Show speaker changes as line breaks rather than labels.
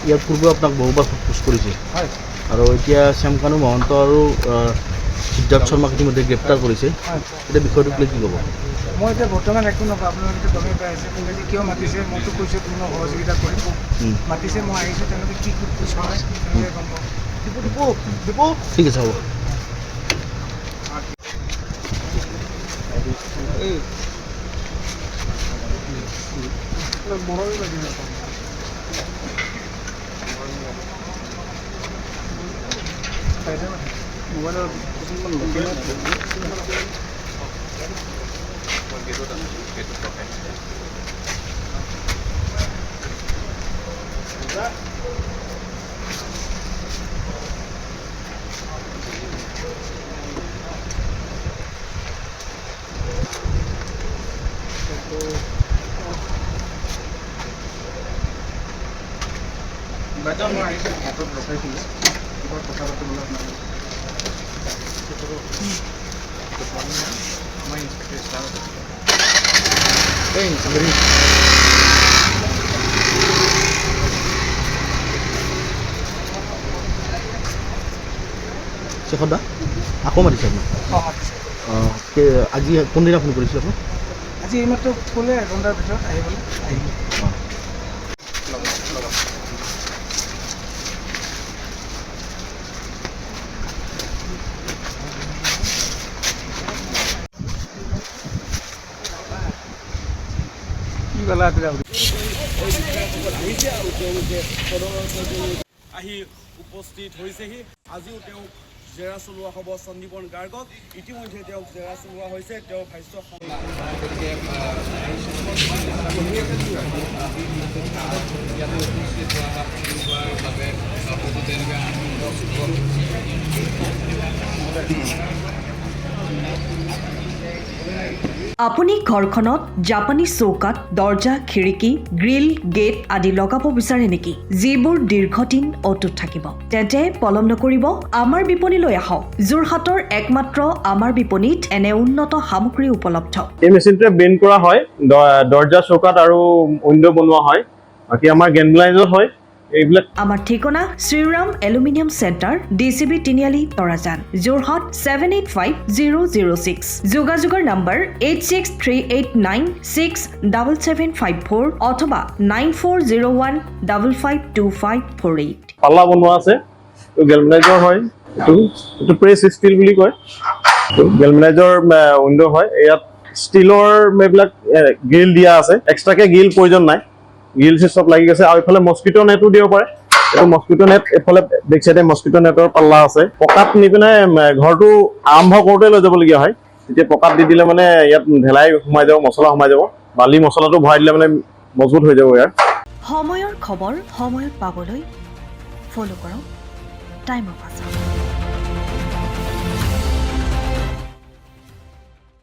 ইয়াৰ পূৰ্বে আপোনাক বহুবাৰ সোধপোছ কৰিছে
হয়
আৰু এতিয়া শ্যামকানু মহন্ত আৰু সিদ্ধাৰ্থ শৰ্মাক ইতিমধ্যে গ্ৰেপ্তাৰ কৰিছে এতিয়া বিষয়টোক লৈ কি ক'ব
মই এতিয়া বৰ্তমান একো নকওঁ আপোনালোকে গমেই পাই আছে তেওঁলোকে কিয় মাতিছে মইতো কৈছোঁ কোনো সহযোগিতা কৰিম মাতিছে মই আহিছোঁ তেওঁলোকে কি সোধপোছ কৰে তেওঁলোকে গম পাওঁ দিব
ঠিক আছে হ'ব
বাইদেউ মই আহিছোঁ হাতত ৰখাইছিলোঁ কিবা কথা পাতিবলৈ আমাৰ ইনস্পেক্টৰ ষ্টাফ
শেখৰ দা আকৌ মাতিছে আপোনাক আজি কোনদিনা ফোন কৰিছিলে আপোনাক
আজি এইমাত্ৰ ক'লে এঘণ্টাৰ ভিতৰত আহিবলৈ আহিব
আহি উপস্থিত হৈছেহি আজিও তেওঁক জেৰা চলোৱা হ'ব সন্দীপন গাৰ্গক ইতিমধ্যে তেওঁক জেৰা চলোৱা হৈছে তেওঁ ভাষ্য
আপুনি ঘৰখনত জাপানীজ চৌকাত দৰ্জা খিৰিকী গ্ৰিল গেট আদি লগাব বিচাৰে নেকি যিবোৰ দীৰ্ঘদিন অটুট থাকিব তেন্তে পলম নকৰিব আমাৰ বিপণীলৈ আহক যোৰহাটৰ একমাত্ৰ আমাৰ বিপণীত এনে উন্নত সামগ্ৰী উপলব্ধ
এই মেচিনটোৱে বেণ্ড কৰা হয় দৰ্জা চৌকাত আৰু উইণ্ডো বনোৱা হয় বাকি আমাৰ গেনব্লাইজৰ হয় এইবিলাক
আমাৰ ঠিকনা শ্ৰীৰাম এলুমিনিয়াম চেণ্টাৰ ডিচিবি তিনিআলি তৰাজান যোৰহাট 785006 যোগাযোগৰ নম্বৰ 8638967754 অথবা 9401552548
পাল্লা বনোৱা আছে তো গেলভেনাইজৰ হয় এইটো প্ৰেছ ষ্টীল বুলি কয় তো গেলভেনাইজৰ উইণ্ডো হয় ইয়াত ষ্টীলৰ এইবিলাক গ্ৰিল দিয়া আছে এক্সট্ৰাকে গ্ৰিল প্ৰয়োজন নাই গ্ৰিল সব লাগি গৈছে আৰু ইফালে মস্কিটো নেটো দিব পাৰে এইটো মস্কিটো নেট এফালে বেক সাইডে মস্কিটো নেটৰ পাল্লা আছে পকাত নি পিনে ঘৰটো আৰম্ভ কৰোঁতে লৈ যাবলগীয়া হয় তেতিয়া পকাত দি দিলে মানে ইয়াত ঢেলাই সোমাই যাব মছলা সোমাই যাব বালি মছলাটো ভৰাই দিলে মানে মজবুত হৈ যাব ইয়াৰ
সময়ৰ খবৰ সময়ত পাবলৈ ফলো কৰক টাইম অফ